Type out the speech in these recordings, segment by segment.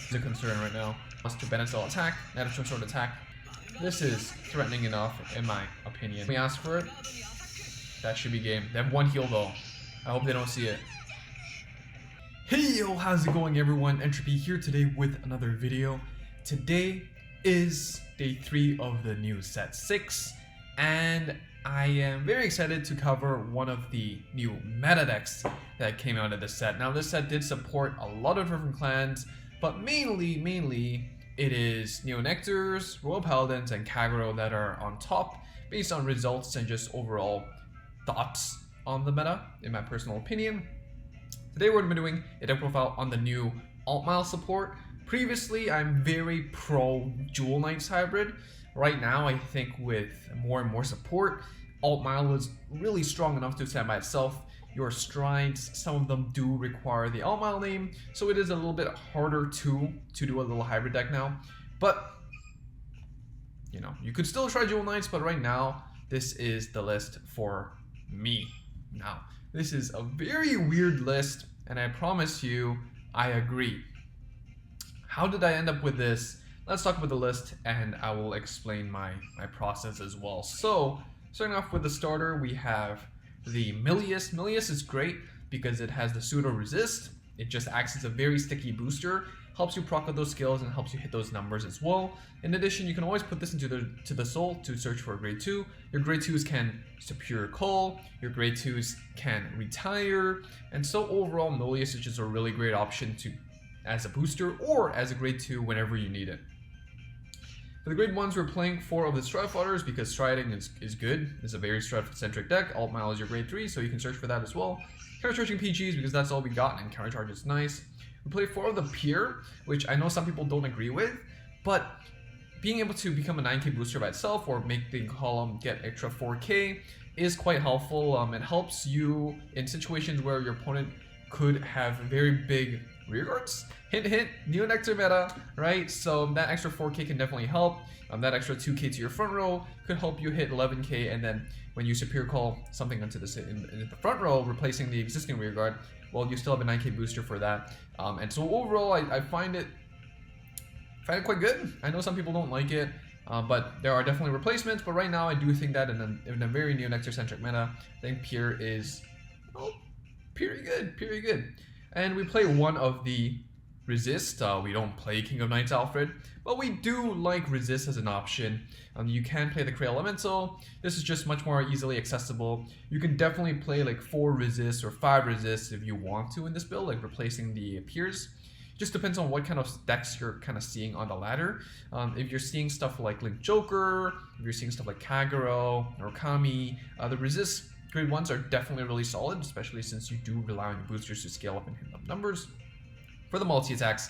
It's a concern right now. Plus to Bennett's attack, Knight of Sword attack. This is threatening enough in my opinion. We ask for it. That should be game. They have one heal though. I hope they don't see it. Hey yo, how's it going everyone? Entropy here today with another video. Today is day 3 of the new set 6, and I am very excited to cover one of the new meta decks that came out of this set. Now this set did support a lot of different clans, but mainly it is Neo Nectars, Royal Paladins, and Kagero that are on top based on results and just overall thoughts on the meta, in my personal opinion. Today we're going to be doing a deck profile on the new Altmile support. Previously, I'm very pro Jewel Knights hybrid. Right now, I think with more and more support, Altmile is really strong enough to stand by itself. Your strides, some of them do require the Altmile name, so it is a little bit harder to do a little hybrid deck now. But, you know, you could still try Jewel Knights, but right now, this is the list for me. Now, this is a very weird list, and I promise you, I agree. How did I end up with this? Let's talk about the list, and I will explain my process as well. So, starting off with the starter, we have the Milius. Milius is great because it has the pseudo resist. It just acts as a very sticky booster, helps you proc out those skills and helps you hit those numbers as well. In addition, you can always put this into the soul to search for a grade 2. Your grade 2s can Superior Call, your grade 2s can retire, and so overall Milius is just a really great option to as a booster or as a grade 2 whenever you need it. For the grade 1s, we're playing 4 of the Stride Fighters because striding is good. It's a very stride-centric deck. Altmile is your grade 3, so you can search for that as well. Counter-charging PGs because that's all we got, and counter-charge is nice. We play 4 of the Peer, which I know some people don't agree with, but being able to become a 9k booster by itself or make the column get extra 4k is quite helpful. It helps you in situations where your opponent could have very big rearguards. Hint, hint, Neo Nectar meta, right? So that extra 4k can definitely help. That extra 2k to your front row could help you hit 11k, and then when you Superior Call something into in the front row, replacing the existing rearguard, well, you still have a 9k booster for that. And so overall, I find it quite good. I know some people don't like it, but there are definitely replacements. But right now, I do think that in a very Neo Nectar centric meta, I think Peer is pretty good. And we play 1 of the Resist. We don't play King of Knights Alfred, but we do like Resist as an option. You can play the Cray Elemental. This is just much more easily accessible. You can definitely play like 4 Resists or 5 Resists if you want to in this build, like replacing the Peers. Just depends on what kind of decks you're kind of seeing on the ladder. If you're seeing stuff like Link Joker, if you're seeing stuff like Kagero or Kami, the Resist grade 1s are definitely really solid, especially since you do rely on your boosters to scale up and hit up numbers for the multi-attacks,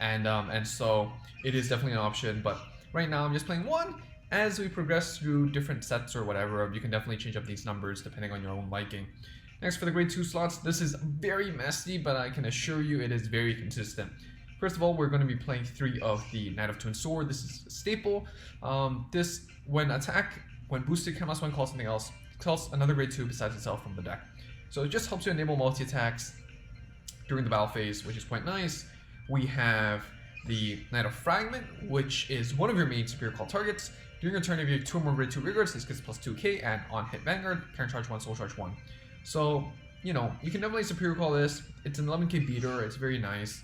and so it is definitely an option. But right now I'm just playing 1. As we progress through different sets or whatever, you can definitely change up these numbers depending on your own liking. Next, for the grade 2 slots, this is very messy, but I can assure you it is very consistent. First of all, we're going to be playing 3 of the Knight of Twin Sword. This is a staple. This, when boosted, can +1 call something else, calls another grade 2 besides itself from the deck. So it just helps you enable multi-attacks during the battle phase, which is quite nice. We have the Knight of Fragment, which is one of your main Superior Call targets. During your turn, if you have 2 or more grade 2 rearguards, this gets +2k, and on hit Vanguard, counter charge 1, soul charge 1. So, you know, you can definitely Superior Call this. It's an 11k beater, it's very nice,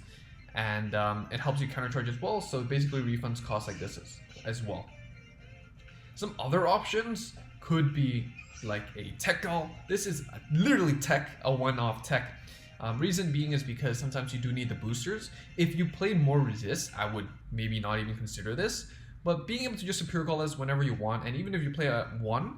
and it helps you counter charge as well, so basically refunds cost like this as well. Some other options could be like a tech doll. This is literally a one-off tech. Reason being is because sometimes you do need the boosters. If you play more resist, I would maybe not even consider this, but being able to just Superior Call this whenever you want, and even if you play a 1,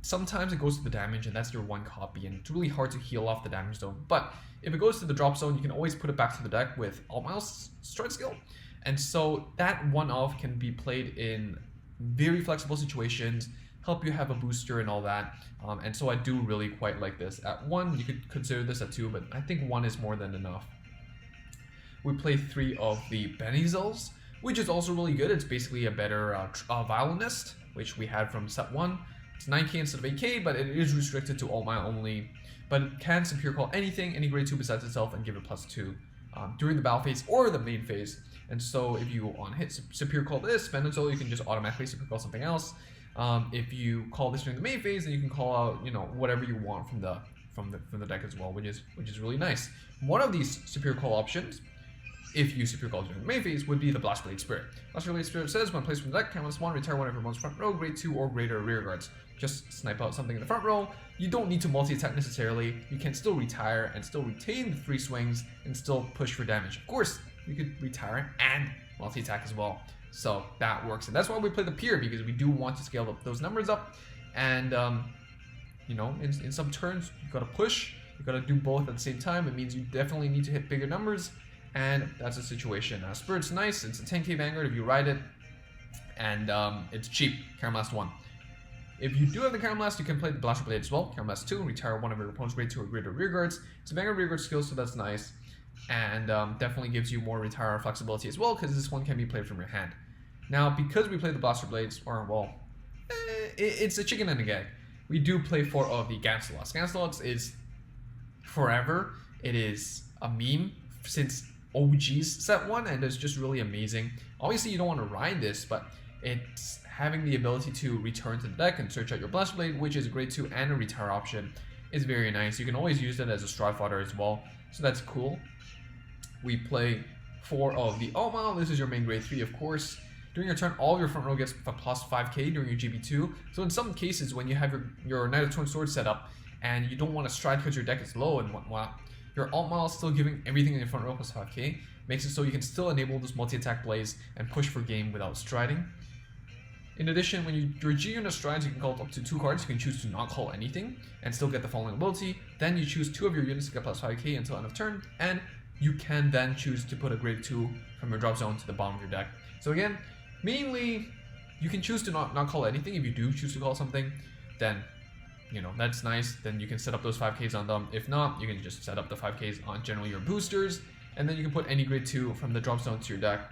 sometimes it goes to the damage and that's your 1 copy, and it's really hard to heal off the damage zone. But if it goes to the drop zone, you can always put it back to the deck with Altmile's stride skill, and so that one-off can be played in very flexible situations, help you have a booster and all that, and so I do really quite like this. At 1, you could consider this at 2, but I think 1 is more than enough. We play 3 of the Benizels, which is also really good. It's basically a better Violinist, which we had from set 1. It's 9k instead of 8k, but it is restricted to Altmile only. But it can Superior Call anything, any grade 2 besides itself, and give it +2 during the battle phase or the main phase. And so if you on hit superior call this, Venezuela, you can just automatically superior call something else. If you call this during the main phase, then you can call out, you know, whatever you want from the deck as well, which is really nice. One of these superior call options, if you superior call during the main phase, would be the Blast Blade Spirit. Blast Blade Spirit says, when placed from the deck, count -1, retire one of your opponent's front row, grade 2 or greater rear guards. Just snipe out something in the front row. You don't need to multi-attack necessarily. You can still retire and still retain the 3 swings and still push for damage. Of course, you could retire and multi-attack as well. So that works. And that's why we play the Pier, because we do want to scale up those numbers up. And, you know, in some turns, you gotta push. You gotta do both at the same time. It means you definitely need to hit bigger numbers. And that's the situation. Spirit's nice. It's a 10k Vanguard if you ride it. And it's cheap. Caramblast 1. If you do have the Caramblast, you can play the Blaster Blade as well. Caramblast 2, retire one of your opponent's grade 2 or greater rear guards. It's a Vanguard rear guard skill, so that's nice. And definitely gives you more retire flexibility as well, because this one can be played from your hand. Now, because we play the Blaster Blades, or well, it's a chicken and a egg. We do play 4 of the Ganslots. Ganslots is forever. It is a meme since OG's set 1, and it's just really amazing. Obviously, you don't want to ride this, but it's having the ability to return to the deck and search out your Blaster Blade, which is a grade 2 and a retire option, is very nice. You can always use it as a stride fodder as well, so that's cool. We play 4 of the Altmile. This is your main grade 3, of course. During your turn, all of your front row gets a plus 5k during your GB2. So in some cases, when you have your Knight of Twin Swords set up and you don't want to stride because your deck is low and whatnot, your Altmile is still giving everything in your front row plus 5k. Makes it so you can still enable this multi-attack blaze and push for game without striding. In addition, when your G unit strides, you can call up to 2 cards. You can choose to not call anything and still get the following ability. Then you choose 2 of your units to get plus 5k until end of turn, and you can then choose to put a grade 2 from your drop zone to the bottom of your deck. So again, mainly, you can choose to not call anything. If you do choose to call something, then, you know, that's nice. Then you can set up those 5ks on them. If not, you can just set up the 5ks on generally your boosters, and then you can put any grade 2 from the drop zone to your deck.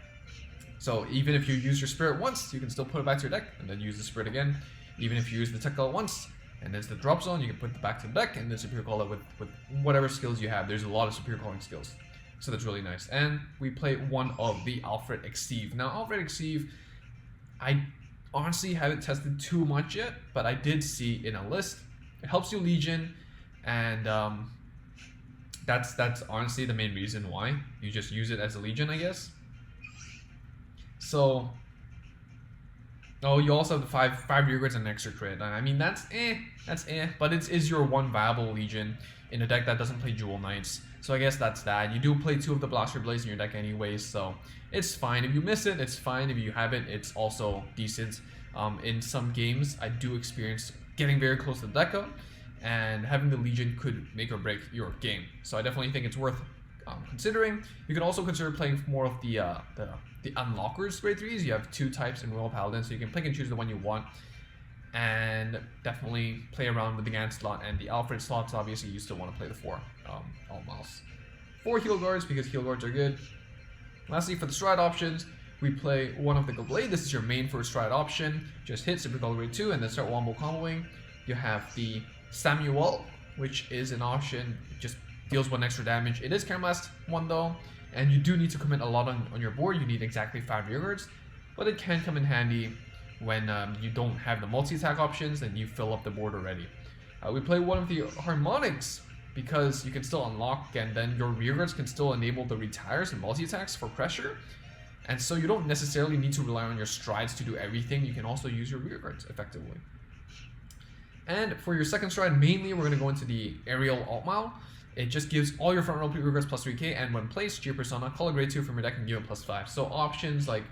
So even if you use your Spirit once, you can still put it back to your deck, and then use the Spirit again. Even if you use the Tech Call once, and there's the drop zone, you can put it back to the deck, and then superior call it with whatever skills you have. There's a lot of superior calling skills. So that's really nice. And we play 1 of the Alfred Exceed. Now, Alfred Exceed, I honestly haven't tested too much yet, but I did see in a list. It helps you Legion, and that's honestly the main reason why. You just use it as a Legion, I guess. So, oh, you also have the 5 rear guards and an extra crit. I mean, that's eh, but it is your one viable Legion in a deck that doesn't play Jewel Knights. So I guess that's that. You do play 2 of the Blaster Blades in your deck anyways, so it's fine. If you miss it, it's fine. If you have it, it's also decent. In some games, I do experience getting very close to the deck up, and having the Legion could make or break your game. So I definitely think it's worth considering. You can also consider playing more of the Unlockers grade 3s. You have 2 types in Royal Paladin, so you can pick and choose the one you want. And definitely play around with the Gant slot and the Alfred slots. Obviously, you still want to play the 4 Altmiles. 4 heal guards, because heal guards are good. Lastly, for the stride options, we play 1 of the Blade. This is your main first stride option. Just hit super call grade 2 and then start wombo comboing. You have the Samuel, which is an option. It just deals 1 extra damage. It is Caramblast 1 though, and you do need to commit a lot on your board. You need exactly 5 rear guards, but it can come in handy when you don't have the multi-attack options and you fill up the board already. We play 1 of the Harmonics because you can still unlock, and then your rear guards can still enable the retires and multi-attacks for pressure. And so you don't necessarily need to rely on your strides to do everything. You can also use your rear guards effectively. And for your second stride, mainly we're going to go into the Aerial Altmile. It just gives all your front row rear guards plus 3k, and when placed, G Persona, call a grade 2 from your deck and give it plus 5. So options like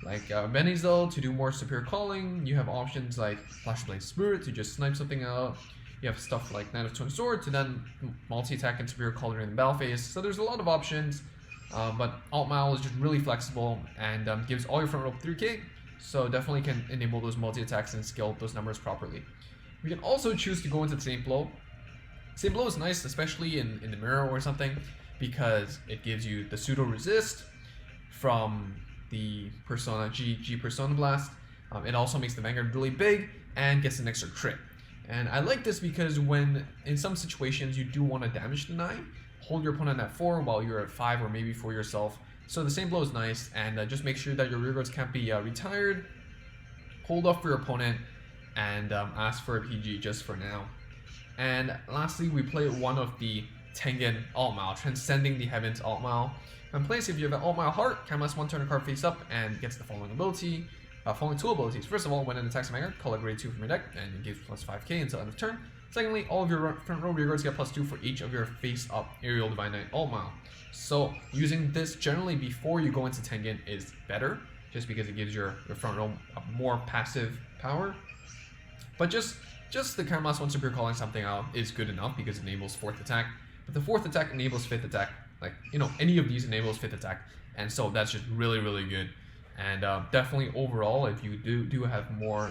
Benizil to do more superior calling. You have options like Flash Blade Spirit to just snipe something out. You have stuff like Knight of Twin Sword to then multi-attack and superior call during the battle phase. So there's a lot of options, but Altmile is just really flexible and gives all your front row 3k. So definitely can enable those multi-attacks and scale those numbers properly. We can also choose to go into the same blow. Same blow is nice, especially in the mirror or something, because it gives you the pseudo resist from the Persona G Persona Blast. It also makes the Vanguard really big and gets an extra crit. And I like this because when in some situations you do want to damage deny, hold your opponent at 4 while you're at 5 or maybe 4 yourself. So the same blow is nice, and just make sure that your rearguards can't be retired. Hold off for your opponent and ask for a PG just for now. And lastly, we play one of the TENGEN Altmile, Transcending the Heavens Altmile. In place, if you have an Altmile Heart, Camelot's 1 turn a card face up and gets the following ability. Following 2 abilities. First of all, when it attacks a Vanguard, call a grade 2 from your deck and it gives plus 5k until end of turn. Secondly, all of your front row rearguards get plus 2 for each of your face up Aerial Divine Knight Altmile. So using this generally before you go into Tengen is better, just because it gives your front row more passive power. But just the Camelot's 1 Superior calling something out is good enough because it enables 4th attack. But the 4th attack enables 5th attack. Like, you know, any of these enables 5th attack. And so that's just really, really good. And definitely overall, if you do have more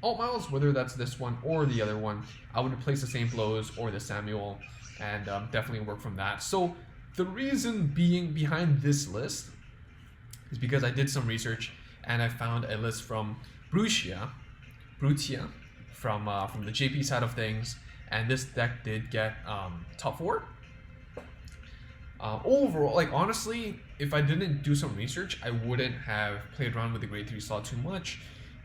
Altmiles, whether that's this one or the other one, I would replace the St. Blows or the Samuel and definitely work from that. So the reason being behind this list is because I did some research and I found a list from Brutia from the JP side of things, and this deck did get top 4. Overall, like honestly, if I didn't do some research, I wouldn't have played around with the grade 3 slot too much.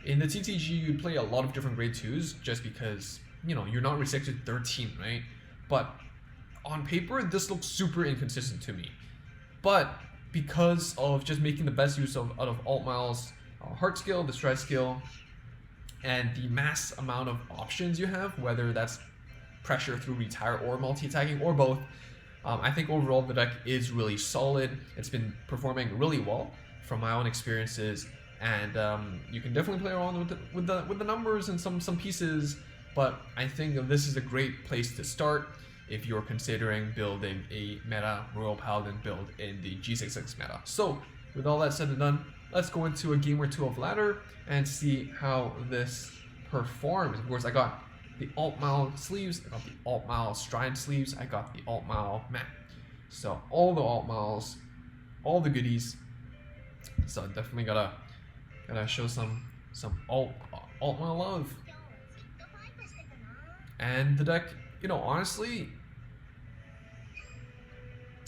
In the TTG, you'd play a lot of different grade 2s just because, you know, you're not restricted 13, right? But on paper, this looks super inconsistent to me. But because of just making the best use out of Altmile's heart skill, the stride skill, and the mass amount of options you have, whether that's pressure through retire or multi-attacking or both, I think overall the deck is really solid. It's been performing really well from my own experiences, and you can definitely play around with the numbers and some pieces. But I think this is a great place to start if you're considering building a meta Royal Paladin build in the G66 meta. So with all that said and done, let's go into a game or two of ladder and see how this performs. Of course, I got the Altmile sleeves, I got the Altmile stride sleeves, I got the Altmile mat. So all the Altmiles, all the goodies. So definitely gotta show some Altmile love. And the deck, you know, honestly,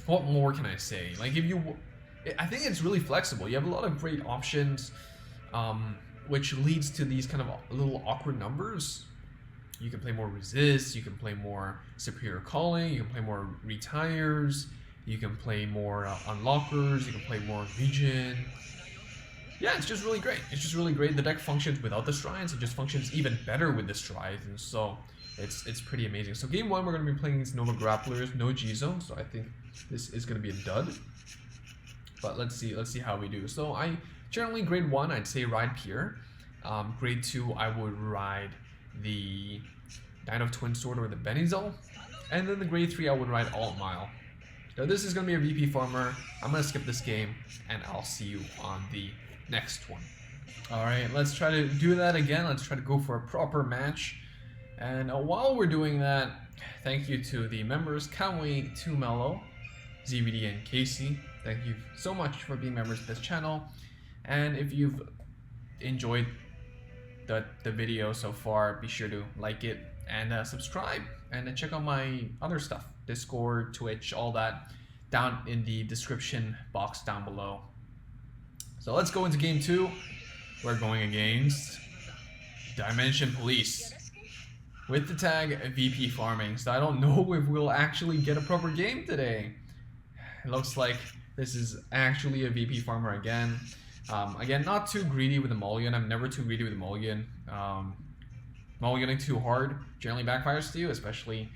what more can I say? Like, I think it's really flexible. You have a lot of great options, which leads to these kind of little awkward numbers. You can play more resist, you can play more superior calling, you can play more retires, you can play more unlockers, you can play more legion. Yeah, it's just really great. It's just really great. The deck functions without the strides. It just functions even better with the strides, and so it's pretty amazing. So game 1, we're going to be playing against Nova Grapplers, no G-Zone, so I think this is going to be a dud. But let's see how we do. So I generally grade 1, I'd say ride Pier. Grade 2, I would ride the Knight of Twin Sword or the Benizal. And then the grade 3, I would ride Altmile. Now this is going to be a VP farmer. I'm going to skip this game and I'll see you on the next one. Alright, let's try to do that again. Let's try to go for a proper match. And while we're doing that, thank you to the members, Kamui, 2Mellow, ZVD, and Casey. Thank you so much for being members of this channel. And if you've enjoyed the video so far, be sure to like it and subscribe, and check out my other stuff, Discord, Twitch, all that down in the description box down below. So let's go into game 2. We're going against Dimension Police with the tag VP Farming. So I don't know if we'll actually get a proper game today. It looks like this is actually a VP Farmer again. Again, not too greedy with the mulligan. I'm never too greedy with the mulligan. Mulliganing too hard generally backfires to you, especially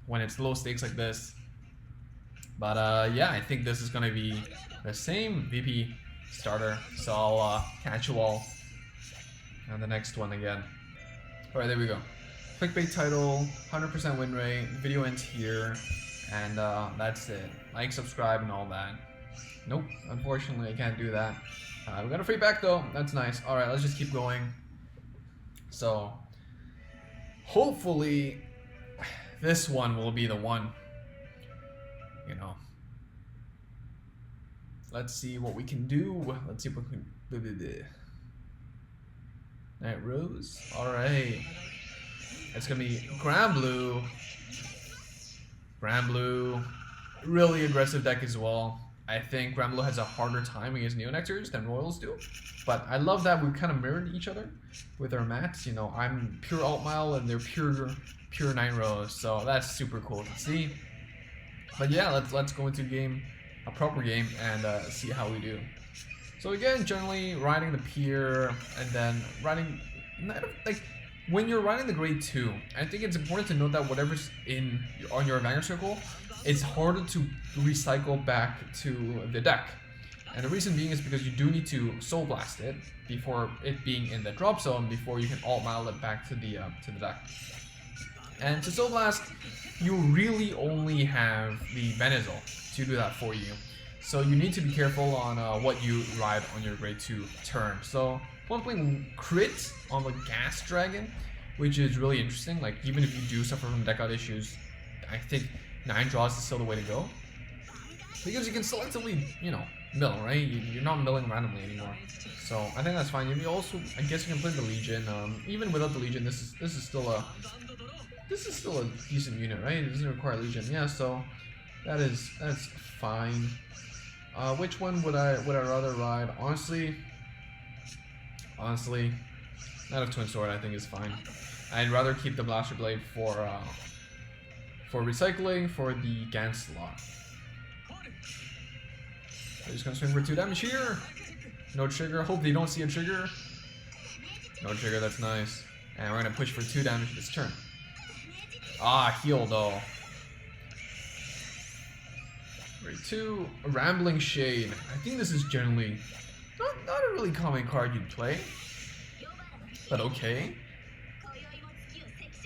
when it's low stakes like this. But yeah, I think this is going to be the same VP starter. So I'll catch you all on the next one again. Alright, there we go. Clickbait title, 100% win rate, video ends here, and that's it. Like, subscribe, and all that. Nope, unfortunately I can't do that. We got a free back though, that's nice. Alright, let's just keep going. So, hopefully, this one will be the one. You know. Let's see what we can do. Let's see what we can do. Night Rose. Alright. It's gonna be Grand Blue. Grand Blue. really aggressive deck as well. I think Granblue has a harder time against Neonectars than Royals do. But I love that we kind of mirrored each other with our mats. You know, I'm pure Altmile and they're pure 9 rows. So that's super cool to see. But yeah, let's go into a proper game, and see how we do. So again, generally riding the pier, and then riding, like when you're riding the grade 2, I think it's important to note that whatever's on your Vanguard circle, it's harder to recycle back to the deck. And the reason being is because you do need to Soul Blast it before it being in the drop zone, before you can Altmile it back to the deck. And to Soul Blast, you really only have the Venizal to do that for you. So you need to be careful on what you ride on your grade 2 turn. So I'm playing crit on the Gas Dragon, which is really interesting. Like, even if you do suffer from deck out issues, I think 9 draws is still the way to go. Because you can selectively, you know, mill, right? You're not milling randomly anymore. So I think that's fine. You also, I guess you can play the Legion. Even without the Legion, this is still a decent unit, right? It doesn't require Legion. Yeah, so that's fine. Which one would I rather ride? Honestly, Knight of Twin Sword I think is fine. I'd rather keep the Blaster Blade for recycling for the Ganslot. I'm just gonna swing for 2 damage here. No trigger. Hope they don't see a trigger. No trigger. That's nice. And we're gonna push for 2 damage this turn. Ah, heal though. Grade 2, Rambling Shade. I think this is generally not a really common card you'd play, but okay.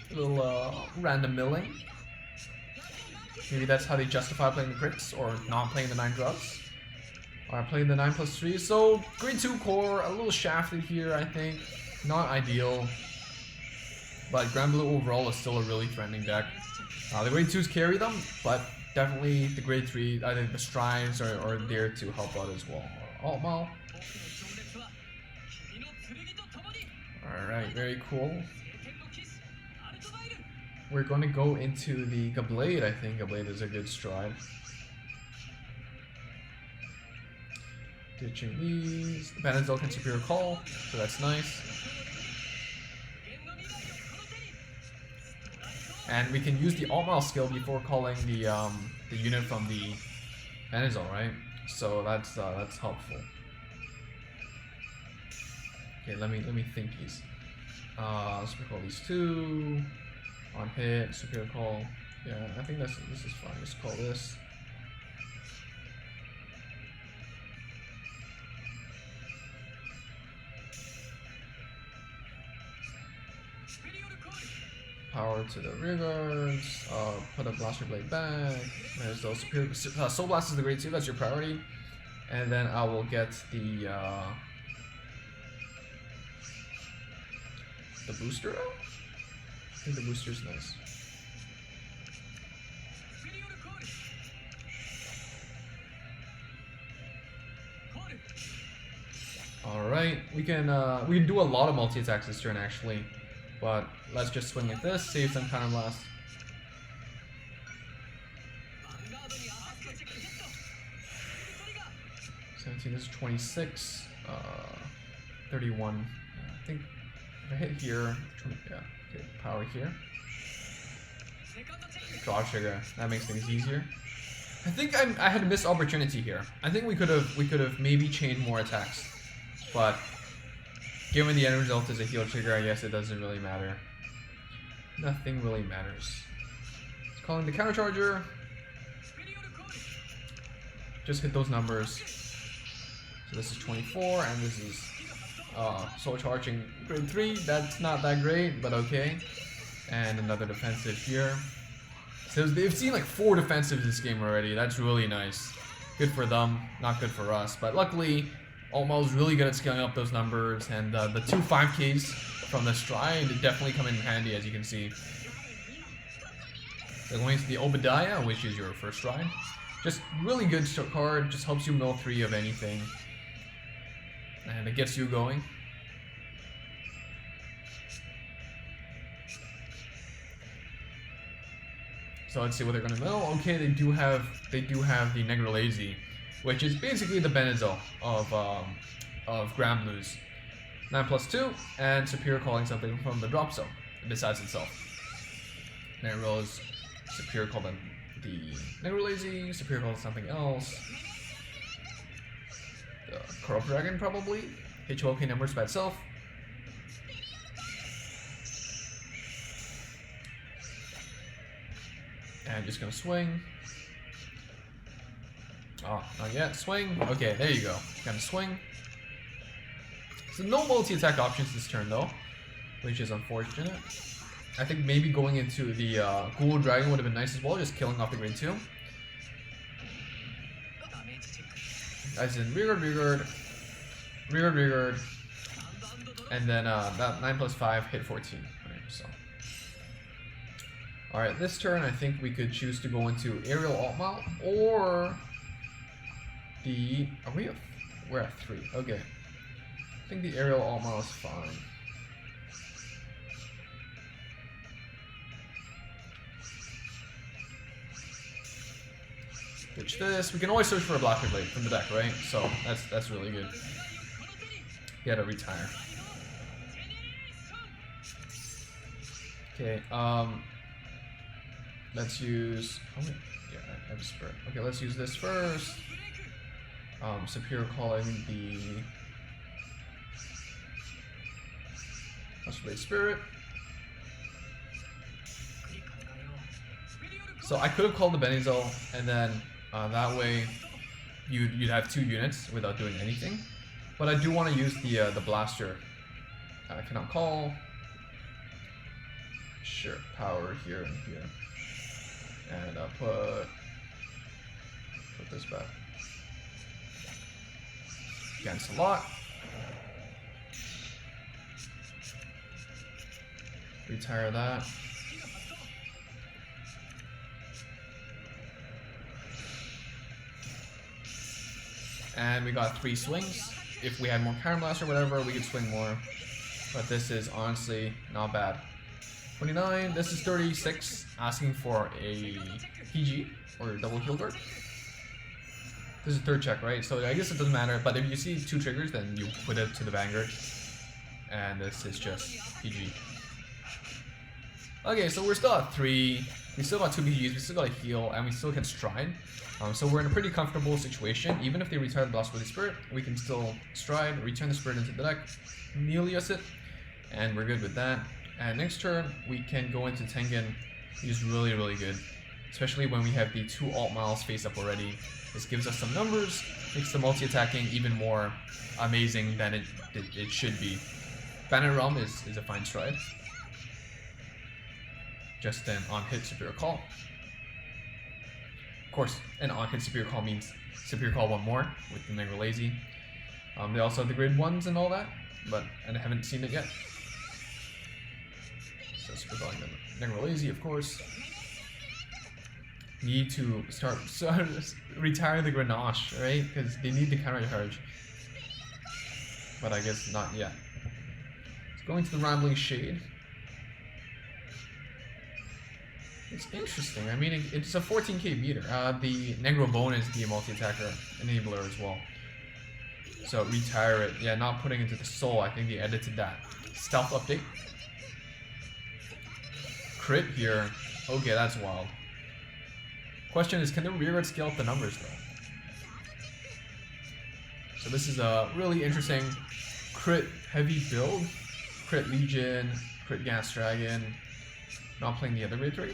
A little random milling. Maybe that's how they justify playing the crits or not playing the 9 drops. Or playing the 9+3. So grade 2 core, a little shafted here, I think. Not ideal. But Granblue overall is still a really threatening deck. The grade 2s carry them, but definitely the grade 3, I think the strides are there to help out as well. Altmile. Alright, very cool. We're going to go into the Gablade, I think. Gablade is a good stride. Ditching these. Vanguard can Superior Call, so that's nice. And we can use the Altmile skill before calling the unit from the Vanguard, right? So that's helpful. Okay, let me think these. Let's call these 2 on hit, Superior Call. Yeah, I think this is fine. Let's call this. Power to the rear guards, put a Blaster Blade back. There's those Superior, Soul Blast is the grade 2, that's your priority. And then I will get the booster out? I think the booster's nice. Alright, we can do a lot of multi-attacks this turn actually. But let's just swing like this, save some counter blast. 17, this is 26, 31. I think if I hit here, yeah, okay, power here. Draw trigger, that makes things easier. I think I had a missed opportunity here. I think we could have maybe chained more attacks, but given the end result is a heal trigger, I guess it doesn't really matter. Nothing really matters. It's calling the counter charger. Just hit those numbers. So this is 24, and this is soul charging grade 3. That's not that great, but okay. And another defensive here. So they've seen like 4 defensives this game already. That's really nice. Good for them, not good for us. But luckily, Altmile is really good at scaling up those numbers, and the 2 5Ks from the stride definitely come in handy, as you can see. So going to the Obadiah, which is your first stride. Just really good card, just helps you mill 3 of anything. And it gets you going. So let's see what they're gonna know. Okay, they do have the Negro Lazy, which is basically the Benzo of Grand Blues. 9+2 and superior calling something from the drop zone besides itself. Negro is superior call the Negro Lazy, superior call something else. The Corrupt Dragon probably. Hit 12k numbers by itself. And just gonna swing. Oh, not yet. Swing. Okay, there you go. Gonna swing. So no multi-attack options this turn though, which is unfortunate. I think maybe going into the Ghoul Dragon would have been nice as well, just killing off the grade 2. As in rearguard, and then that 9+5 hit 14. Right, so. Alright, this turn I think we could choose to go into Aerial Altmile or the... we're at 3. Okay. I think the Aerial Altmile is fine. Ditch this. We can always search for a Black Blade from the deck, right? So that's really good. You gotta retire. Okay, let's use... oh wait, yeah, I have a Spirit. Okay, let's use this first. Superior calling the... Blade Spirit. So I could have called the Benzo, and then that way you'd have 2 units without doing anything. But I do want to use the blaster. I cannot call. Sure, power here and here, and put this back. Against a lot. Retire that. And we got 3 swings. If we had more Counter Blast or whatever, we could swing more. But this is honestly not bad. 29, this is 36, asking for a PG or double heal guard. This is 3rd check, right? So I guess it doesn't matter, but if you see 2 triggers, then you put it to the Vanguard. And this is just PG. Okay, so we're still at 3. We still got 2 PGs, we still got a heal, and we still can stride. So we're in a pretty comfortable situation. Even if they retire the Blast with the Spirit, we can still stride, return the Spirit into the deck, Nelius it, and we're good with that. And next turn, we can go into Tengen, which is really, really good. Especially when we have the 2 Altmiles face up already. This gives us some numbers, makes the multi-attacking even more amazing than it should be. Bandit Realm is a fine stride. Just an on-hit superior call. Of course, an on-hit superior call means superior call 1 more with the Negro Lazy. They also have the grade 1s and all that, but I haven't seen it yet. So super calling the Negro Lazy, of course. Need to start retire the Grenache, right? Because they need the counter charge. But I guess not yet. Let's go into the Rambling Shade. It's interesting. I mean, it's a 14k meter. The Negro Bone is the multi-attacker enabler as well. So retire it. Yeah, not putting into the soul. I think they edited that. Stealth update. Crit here. Okay, that's wild. Question is, can the rearguard scale up the numbers though? So this is a really interesting crit heavy build. Crit Legion, crit Gas Dragon. Not playing the other grade 3.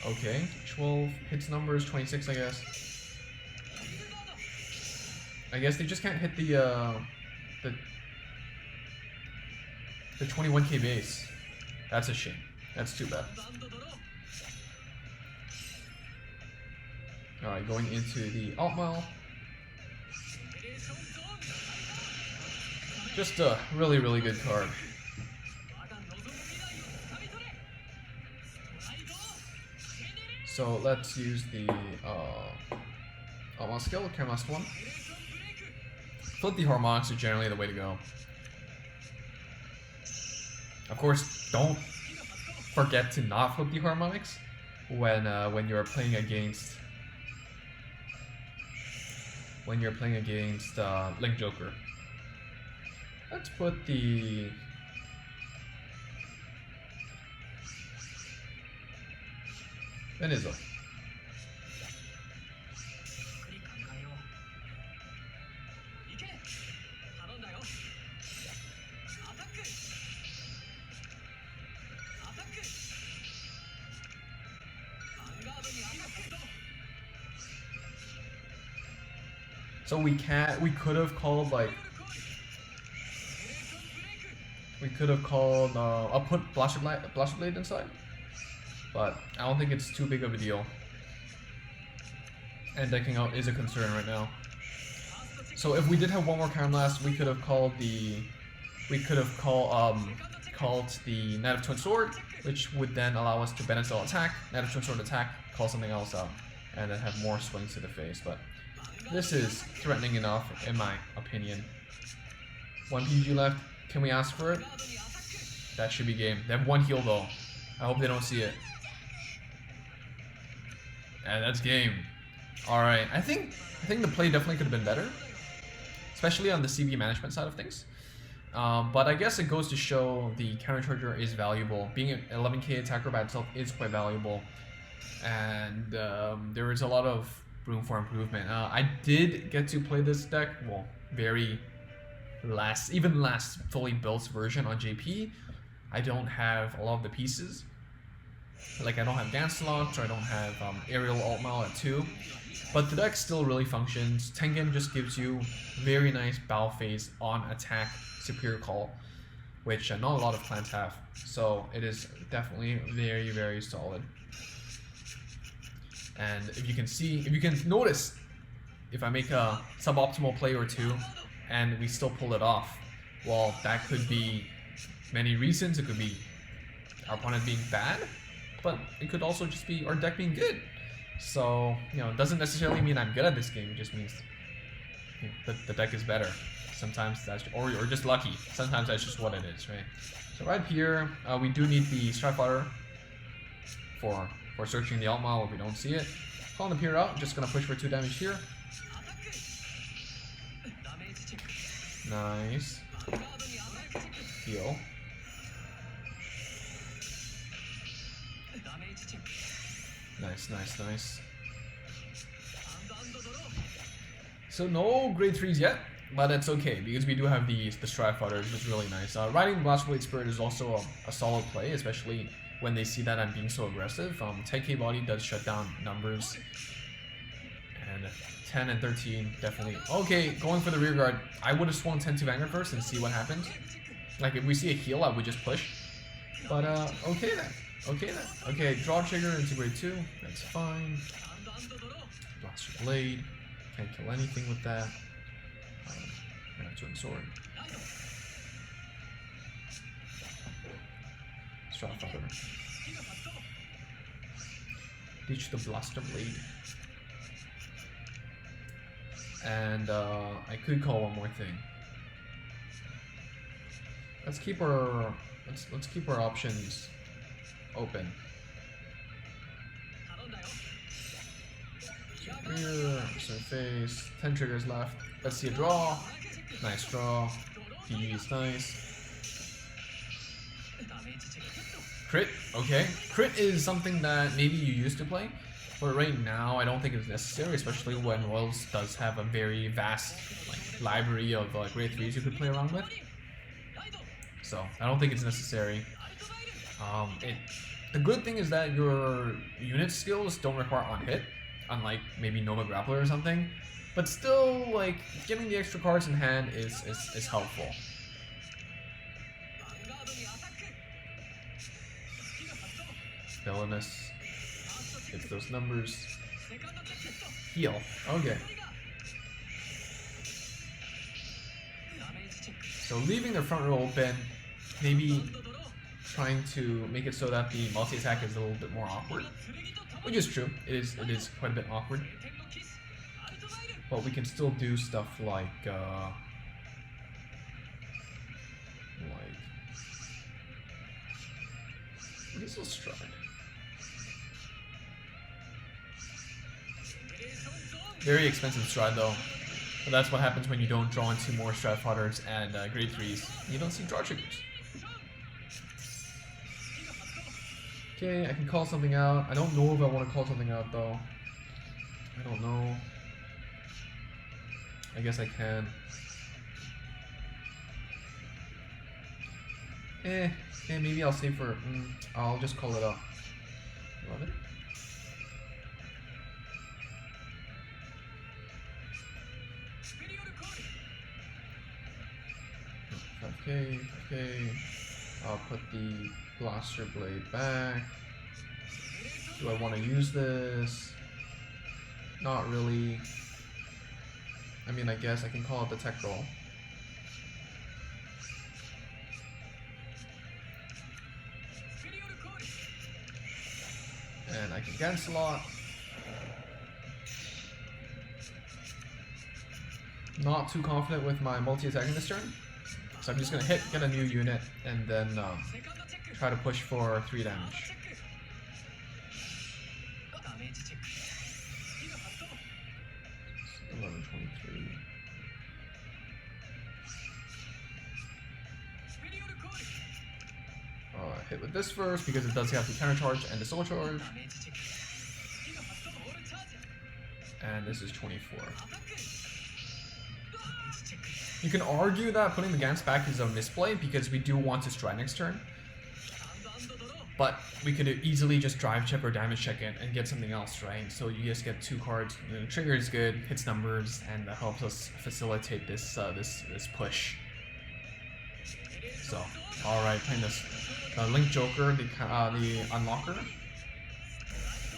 Okay, 12 hits numbers, 26 I guess. I guess they just can't hit the 21k base. That's a shame. That's too bad. Alright, going into the Altmile. Just a really, really good card. So let's use the Altmile skill, Cast 1. Flip the harmonics are generally the way to go. Of course, don't forget to not flip the harmonics when you're playing against Link Joker. Let's put the Benizzo. So we could have called I'll put Blaster Blade inside, but I don't think it's too big of a deal. And decking out is a concern right now. So if we did have one more Counter Blast, we could have called the Knight of Twin Sword, which would then allow us to Benizzo attack, Knight of Twin Sword attack, call something else out, and then have more swings to the face. But this is threatening enough, in my opinion. 1 PG left. Can we ask for it? That should be game. They have 1 heal though. I hope they don't see it. And that's game. Alright, I think the play definitely could have been better, especially on the CV management side of things. But I guess it goes to show the countercharger is valuable. Being an 11k attacker by itself is quite valuable, and there is a lot of room for improvement. I did get to play this deck, well, even last fully built version on JP. I don't have a lot of the pieces. Like, I don't have Onslaught, or I don't have Aerial Altmile at 2. But the deck still really functions. Tengen just gives you very nice battle phase on attack superior call, which not a lot of clans have. So it is definitely very, very solid. And if you can notice, if I make a suboptimal play or two and we still pull it off, well, that could be many reasons. It could be our opponent being bad, but it could also just be our deck being good. So, it doesn't necessarily mean I'm good at this game. It just means that the deck is better. Sometimes that's, or just lucky. Sometimes that's just what it is, right? So right here, we do need the Stridefighter for searching the Altmile if we don't see it. Calling the Pier out, just gonna push for 2 damage here. Nice. Heal. Nice. So no grade 3s yet, but it's okay because we do have the Stridefighter, which is really nice. Riding Blast Blade Spirit is also a solid play, especially when they see that I'm being so aggressive. 10k body does shut down numbers, and 10 and 13 definitely. Okay, going for the rear guard. I would have swung 10 to Vanguard first and see what happens. Like, if we see a heal, I would just push. But okay then. Okay, draw trigger into grade 2. That's fine. Blaster Blade. Can't kill anything with that. Twin Sword. Stridefighter. Ditch the Blaster Blade. And I could call one more thing. Let's keep our options open. Rear, surface, 10 triggers left. Let's see a draw. Nice draw. PG is nice. Crit, okay. Crit is something that maybe you used to play, but right now I don't think it's necessary, especially when Royals does have a very vast library of grade 3s you could play around with. So I don't think it's necessary. The good thing is that your unit skills don't require on hit, unlike maybe Nova Grappler or something. But still, getting the extra cards in hand is helpful. Villainous. Gets those numbers. Heal. Okay. So leaving the front row open, maybe trying to make it so that the multi-attack is a little bit more awkward. Which is true. It is quite a bit awkward. but we can still do stuff like what is this stride? Very expensive stride though. But that's what happens when you don't draw into more strat fodders and grade 3s. You don't see draw triggers. Okay, I can call something out. I don't know if I want to call something out though. I don't know. I guess I can. Maybe I'll save for. I'll just call it up. 11. 5K, 5K. I'll put the blaster blade back. Do I want to use this? Not really. I mean, I guess I can call it the tech roll. And I can cancel lot. Not too confident with my multi-attacking this turn. So I'm just gonna hit, get a new unit, and then try to push for 3 damage. Hit with this first because it does have the counter charge and the soul charge. And this is 24. You can argue that putting the Gans back is a misplay because we do want to stride next turn. But we could easily just drive check or damage check it and get something else, right? So you just get 2 cards. The trigger is good, hits numbers, and that helps us facilitate this this push. So, all right, playing this Link Joker, the Unlocker,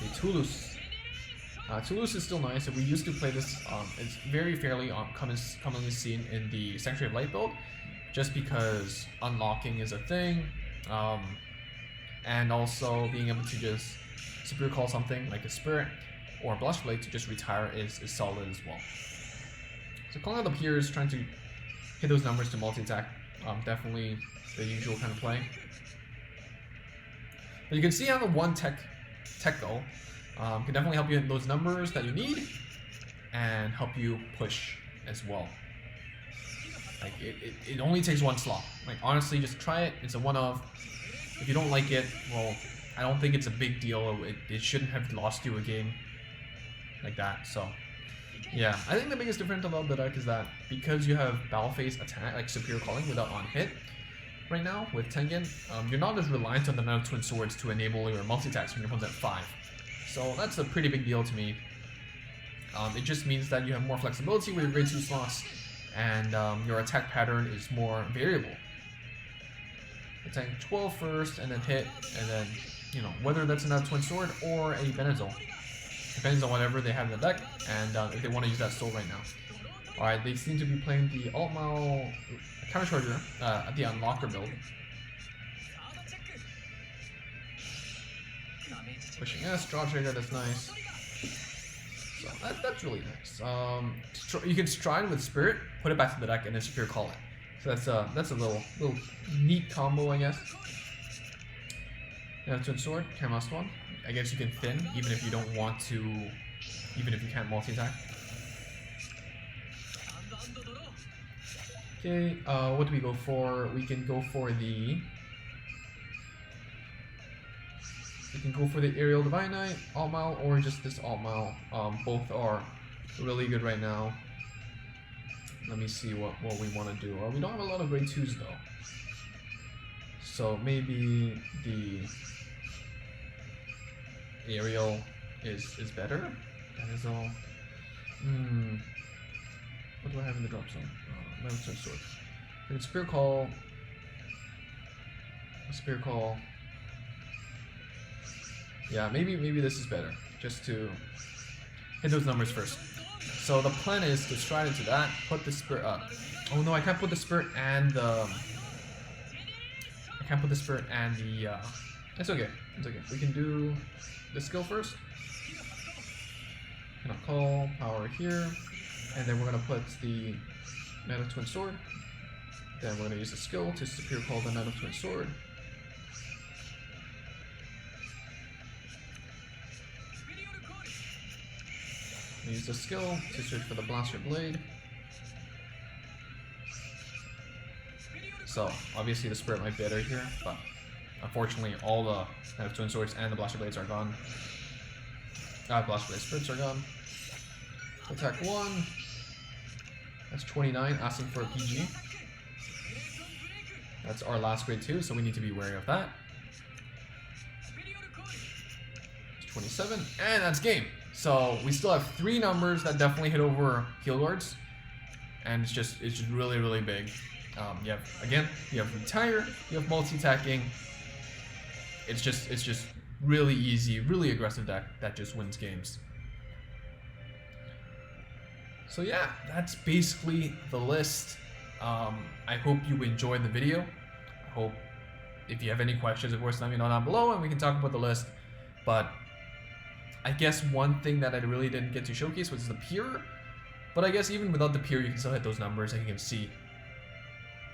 the Toulouse. Toulouse is still nice. We used to play this. It's very fairly commonly seen in the Sanctuary of Light build, just because unlocking is a thing, and also being able to just superior call something like a Spirit or a Blush Blade to just retire is solid as well. So calling out the Piers, trying to hit those numbers to multi-attack, definitely the usual kind of play. But you can see how the one tech go can definitely help you hit those numbers that you need and help you push as well. Like it only takes 1 slot. Like honestly, just try it. It's a one-off. If you don't like it, well, I don't think it's a big deal. It shouldn't have lost you a game like that. So yeah, I think the biggest difference about the deck is that because you have battle phase attack, like superior calling without on hit, right now with Tengen, you're not as reliant on the amount of Twin Swords to enable your multi-attacks when your opponent's at 5. So that's a pretty big deal to me. It just means that you have more flexibility with your grade 2 slots, and your attack pattern is more variable. Attack 12 first, and then hit, and then, you know, whether that's another Twin Sword or a Benazol. Depends on whatever they have in the deck, and if they want to use that soul right now. Alright, they seem to be playing the Altmile Countercharger at the Unlocker build. Pushing S, draw trigger, that's nice. So that's really nice. You can stride with Spirit, put it back to the deck, and then superior call it. So that's a little neat combo, I guess. Now Twin Sword, can't must one. I guess you can thin, even if you don't want to, even if you can't multi-attack. Okay, what do we go for? We can go for the Aerial Divine Knight, Altmile, or just this Altmile. Both are really good right now. Let me see what we want to do. We don't have a lot of grade 2s though. So maybe the Aerial is better. That is all. What do I have in the drop zone? Mountain Sword. And Spirit Call. Spirit Call. Yeah, maybe this is better. Just to hit those numbers first. So the plan is to stride into that, put the Spirit up. Oh no, I can't put the Spirit and the... I can't put the Spirit and the... It's okay. It's okay. We can do the skill first. Cannot call. Power here. And then we're gonna put the Knight of Twin Sword. Then we're gonna use the skill to secure call the Knight of Twin Sword. Use the skill to search for the Blaster Blade. So obviously the Spirit might be better here, but unfortunately all the Knight of Twin Swords and the Blaster Blades are gone. Blaster Blade Spirits are gone. Attack 1. That's 29, asking for a PG. That's our last grade 2, so we need to be wary of that. It's 27, and that's game. So we still have 3 numbers that definitely hit over heal guards, and it's just really, really big. You have retire, you have multi-attacking. It's just really easy, really aggressive deck that just wins games. So yeah, that's basically the list. I hope you enjoyed the video. I hope if you have any questions, of course, let me know down below and we can talk about the list. But I guess one thing that I really didn't get to showcase was the Pier. But I guess even without the Pier, you can still hit those numbers and you can see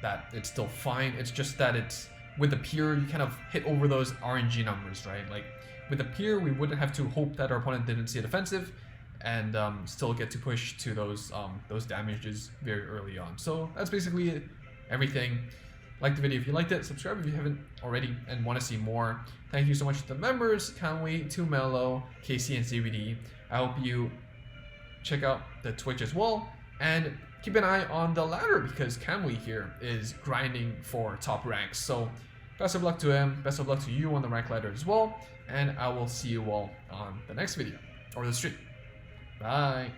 that it's still fine. It's just that it's with the Pier, you kind of hit over those RNG numbers, right? Like with the Pier, we wouldn't have to hope that our opponent didn't see a defensive and still get to push to those damages very early on. So that's basically everything. Like the video if you liked it, subscribe if you haven't already and want to see more. Thank you so much to the members, Conway, 2Mellow, KC, and CBD. I hope you check out the Twitch as well, and keep an eye on the ladder because Conway here is grinding for top ranks. So best of luck to him, best of luck to you on the rank ladder as well, and I will see you all on the next video, or the stream. Bye.